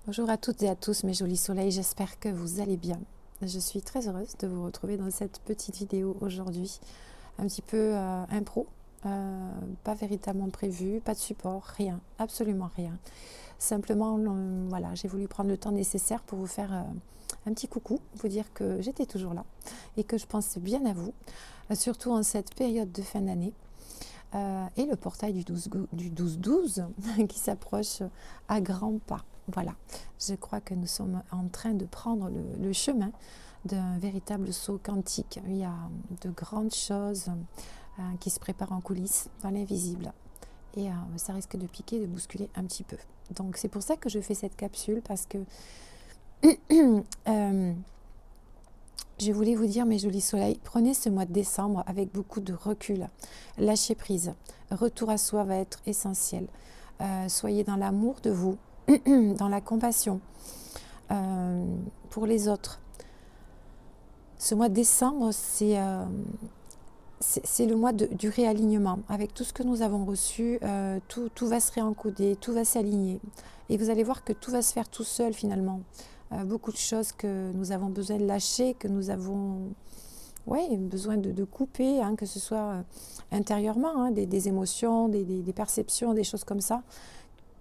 Bonjour à toutes et à tous mes jolis soleils, j'espère que vous allez bien. Je suis très heureuse de vous retrouver dans cette petite vidéo aujourd'hui, un petit peu impro, pas véritablement prévu, pas de support, rien, absolument rien. Simplement, voilà, j'ai voulu prendre le temps nécessaire pour vous faire un petit coucou, vous dire que j'étais toujours là et que je pense bien à vous, surtout en cette période de fin d'année. Et le portail du 12-12 qui s'approche à grands pas. Voilà, je crois que nous sommes en train de prendre le chemin d'un véritable saut quantique. Il y a de grandes choses qui se préparent en coulisses, dans l'invisible. Et ça risque de piquer, de bousculer un petit peu. Donc c'est pour ça que je fais cette capsule, parce que je voulais vous dire, mes jolis soleils, prenez ce mois de décembre avec beaucoup de recul. Lâchez prise. Retour à soi va être essentiel. Soyez dans l'amour de vous, dans la compassion pour les autres. Ce mois de décembre, c'est le mois du réalignement. Avec tout ce que nous avons reçu, tout va se réencoder, tout va s'aligner. Et vous allez voir que tout va se faire tout seul finalement. Beaucoup de choses que nous avons besoin de lâcher, que nous avons besoin de couper, hein, que ce soit intérieurement, hein, des émotions, des perceptions, des choses comme ça,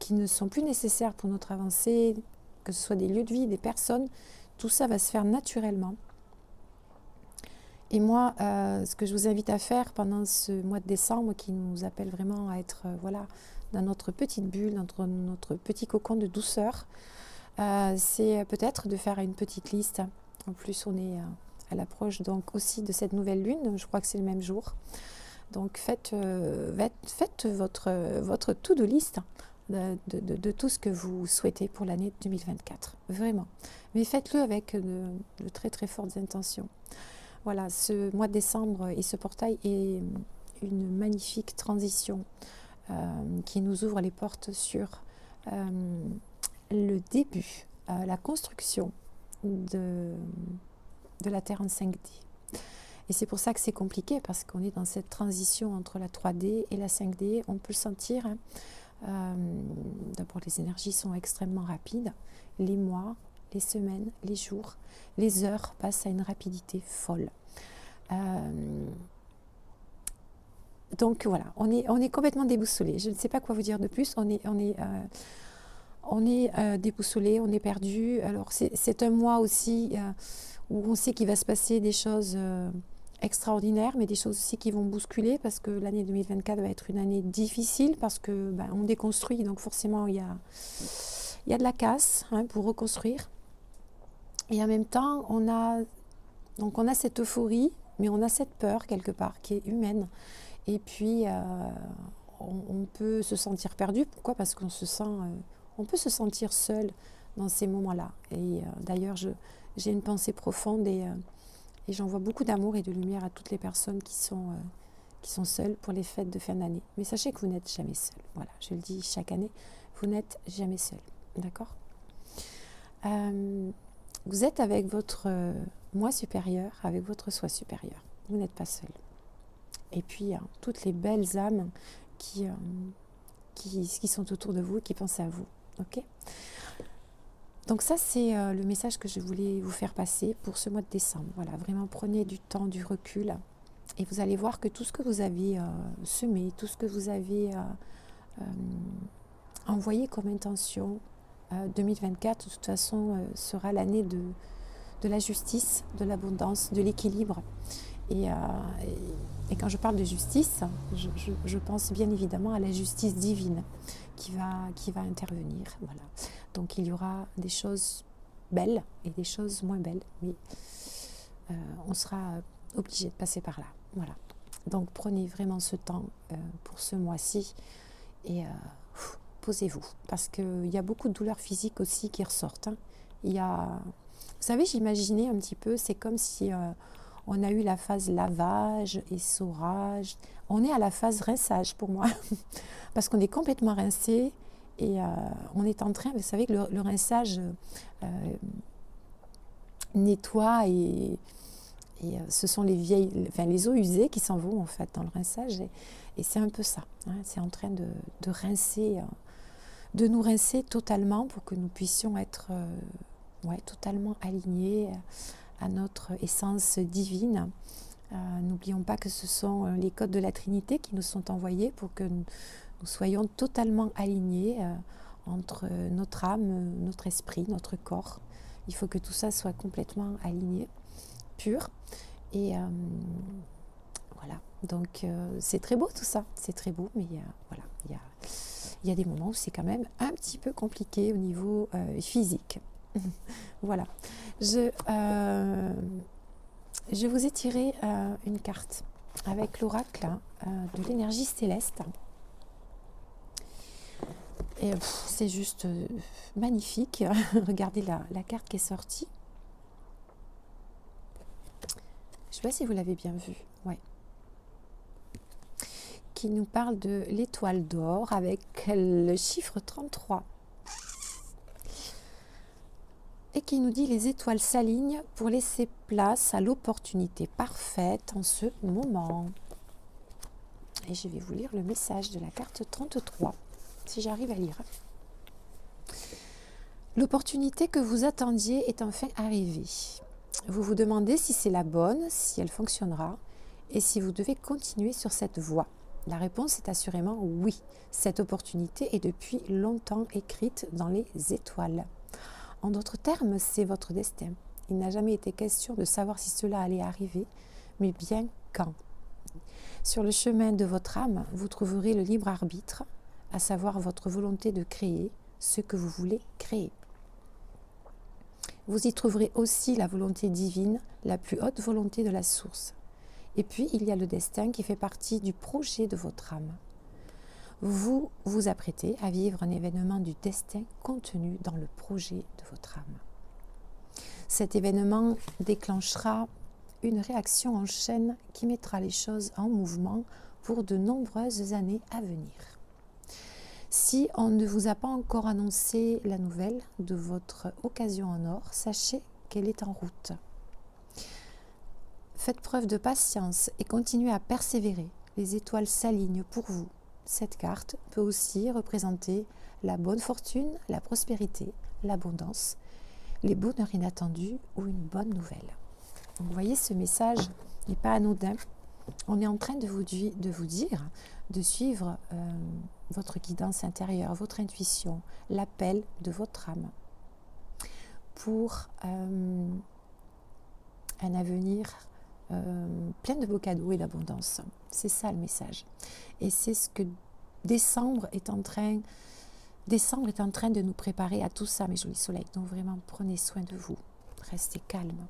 qui ne sont plus nécessaires pour notre avancée, que ce soit des lieux de vie, des personnes. Tout ça va se faire naturellement. Et moi, ce que je vous invite à faire pendant ce mois de décembre, qui nous appelle vraiment à être dans notre petite bulle, dans notre petit cocon de douceur, c'est peut-être de faire une petite liste. En plus, on est à l'approche donc aussi de cette nouvelle lune, je crois que c'est le même jour. Donc faites votre to-do list de tout ce que vous souhaitez pour l'année 2024, vraiment. Mais faites-le avec de très très fortes intentions. Voilà, ce mois de décembre et ce portail est une magnifique transition qui nous ouvre les portes sur le début, la construction de la Terre en 5D. Et c'est pour ça que c'est compliqué, parce qu'on est dans cette transition entre la 3D et la 5D. On peut le sentir. Hein. D'abord, les énergies sont extrêmement rapides. Les mois, les semaines, les jours, les heures passent à une rapidité folle. Donc voilà, on est complètement déboussolé. Je ne sais pas quoi vous dire de plus. On est déboussolé, on est perdu. Alors c'est un mois aussi où on sait qu'il va se passer des choses extraordinaires, mais des choses aussi qui vont bousculer, parce que l'année 2024 va être une année difficile, parce que on déconstruit, donc forcément il y a de la casse, hein, pour reconstruire. Et en même temps, on a cette euphorie, mais on a cette peur quelque part qui est humaine. Et puis on peut se sentir perdu. Pourquoi ? Parce qu'on on peut se sentir seul dans ces moments-là. Et d'ailleurs, j'ai une pensée profonde, et j'envoie beaucoup d'amour et de lumière à toutes les personnes qui sont seules pour les fêtes de fin d'année. Mais sachez que vous n'êtes jamais seul. Voilà, je le dis chaque année, vous n'êtes jamais seul. D'accord ? Vous êtes avec votre moi supérieur, avec votre soi supérieur. Vous n'êtes pas seul. Et puis, toutes les belles âmes qui sont autour de vous, qui pensent à vous. Ok ? Donc ça, c'est le message que je voulais vous faire passer pour ce mois de décembre. Voilà, vraiment prenez du temps, du recul, et vous allez voir que tout ce que vous avez semé, tout ce que vous avez envoyé comme intention, 2024, de toute façon, sera l'année de la justice, de l'abondance, de l'équilibre. Et quand je parle de justice, je pense bien évidemment à la justice divine qui va intervenir. Voilà. Donc il y aura des choses belles et des choses moins belles, mais on sera obligé de passer par là. Voilà. Donc prenez vraiment ce temps pour ce mois-ci, et posez-vous, parce qu'il y a beaucoup de douleurs physiques aussi qui ressortent. Hein. Vous savez, j'imaginais un petit peu, c'est comme si on a eu la phase lavage, essorage. On est à la phase rinçage pour moi, parce qu'on est complètement rincé, et on est en train, vous savez que le rinçage nettoie, et ce sont les eaux usées qui s'en vont en fait dans le rinçage, et c'est un peu ça. Hein, c'est en train de rincer de nous rincer totalement pour que nous puissions être totalement alignés à notre essence divine. N'oublions pas que ce sont les codes de la Trinité qui nous sont envoyés pour que nous soyons totalement alignés entre notre âme, notre esprit, notre corps. Il faut que tout ça soit complètement aligné, pur. Et voilà, donc c'est très beau tout ça, c'est très beau, mais voilà, il y a des moments où c'est quand même un petit peu compliqué au niveau physique. Voilà, je vous ai tiré une carte avec l'oracle de l'énergie céleste. Et c'est juste magnifique. Regardez la carte qui est sortie. Je ne sais pas si vous l'avez bien vue. Ouais. Qui nous parle de l'étoile d'or avec le chiffre 33. Et qui nous dit les étoiles s'alignent pour laisser place à l'opportunité parfaite en ce moment. Et je vais vous lire le message de la carte 33, si j'arrive à lire. L'opportunité que vous attendiez est enfin arrivée. Vous vous demandez si c'est la bonne, si elle fonctionnera, et si vous devez continuer sur cette voie. La réponse est assurément oui. Cette opportunité est depuis longtemps écrite dans les étoiles. En d'autres termes, c'est votre destin. Il n'a jamais été question de savoir si cela allait arriver, mais bien quand. Sur le chemin de votre âme, vous trouverez le libre arbitre, à savoir votre volonté de créer ce que vous voulez créer. Vous y trouverez aussi la volonté divine, la plus haute volonté de la source. Et puis, il y a le destin qui fait partie du projet de votre âme. Vous vous apprêtez à vivre un événement du destin contenu dans le projet de votre âme. Cet événement déclenchera une réaction en chaîne qui mettra les choses en mouvement pour de nombreuses années à venir. Si on ne vous a pas encore annoncé la nouvelle de votre occasion en or, sachez qu'elle est en route. Faites preuve de patience et continuez à persévérer. Les étoiles s'alignent pour vous. Cette carte peut aussi représenter la bonne fortune, la prospérité, l'abondance, les bonheurs inattendus ou une bonne nouvelle. Donc, vous voyez, ce message n'est pas anodin. On est en train de vous dire de suivre votre guidance intérieure, votre intuition, l'appel de votre âme pour un avenir plein de beaux cadeaux et d'abondance. C'est ça le message. Et c'est ce que décembre est en train de nous préparer à tout ça, mes jolis soleils. Donc vraiment, prenez soin de vous. Restez calme.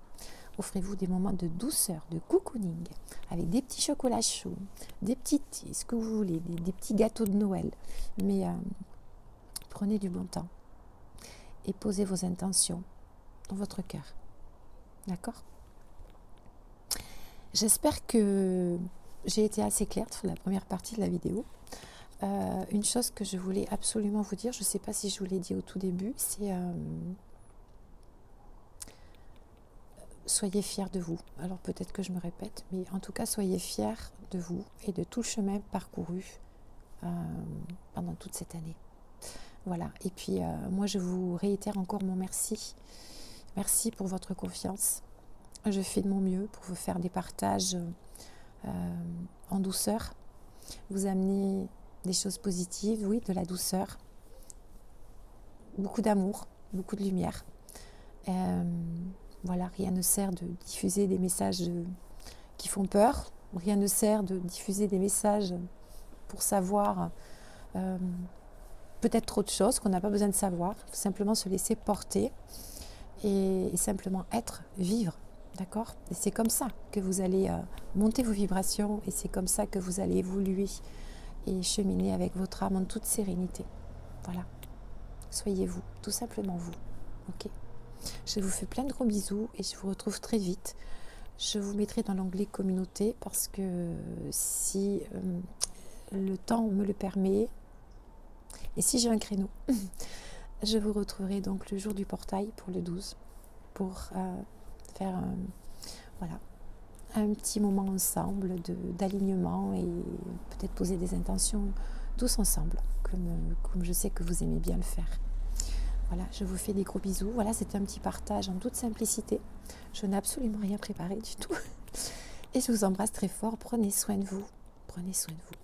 Offrez-vous des moments de douceur, de cocooning, avec des petits chocolats chauds, des petits thés, ce que vous voulez, des petits gâteaux de Noël. Mais prenez du bon temps et posez vos intentions dans votre cœur. D'accord ? J'espère que j'ai été assez claire sur la première partie de la vidéo. Une chose que je voulais absolument vous dire, je ne sais pas si je vous l'ai dit au tout début, c'est soyez fiers de vous. Alors peut-être que je me répète, mais en tout cas soyez fiers de vous et de tout le chemin parcouru pendant toute cette année. Voilà, et puis moi je vous réitère encore mon merci. Merci pour votre confiance. Je fais de mon mieux pour vous faire des partages en douceur, vous amener des choses positives, oui, de la douceur, beaucoup d'amour, beaucoup de lumière. Voilà, rien ne sert de diffuser des messages qui font peur, rien ne sert de diffuser des messages pour savoir peut-être trop de choses qu'on n'a pas besoin de savoir. Il faut simplement se laisser porter et simplement être, vivre. D'accord ? Et c'est comme ça que vous allez monter vos vibrations et c'est comme ça que vous allez évoluer et cheminer avec votre âme en toute sérénité. Voilà. Soyez vous, tout simplement vous. Ok ? Je vous fais plein de gros bisous et je vous retrouve très vite. Je vous mettrai dans l'onglet communauté parce que si le temps me le permet et si j'ai un créneau, je vous retrouverai donc le jour du portail pour le 12 pour faire un petit moment ensemble d'alignement et peut-être poser des intentions tous ensemble, comme je sais que vous aimez bien le faire. Voilà, je vous fais des gros bisous. Voilà, c'était un petit partage en toute simplicité. Je n'ai absolument rien préparé du tout. Et je vous embrasse très fort. Prenez soin de vous. Prenez soin de vous.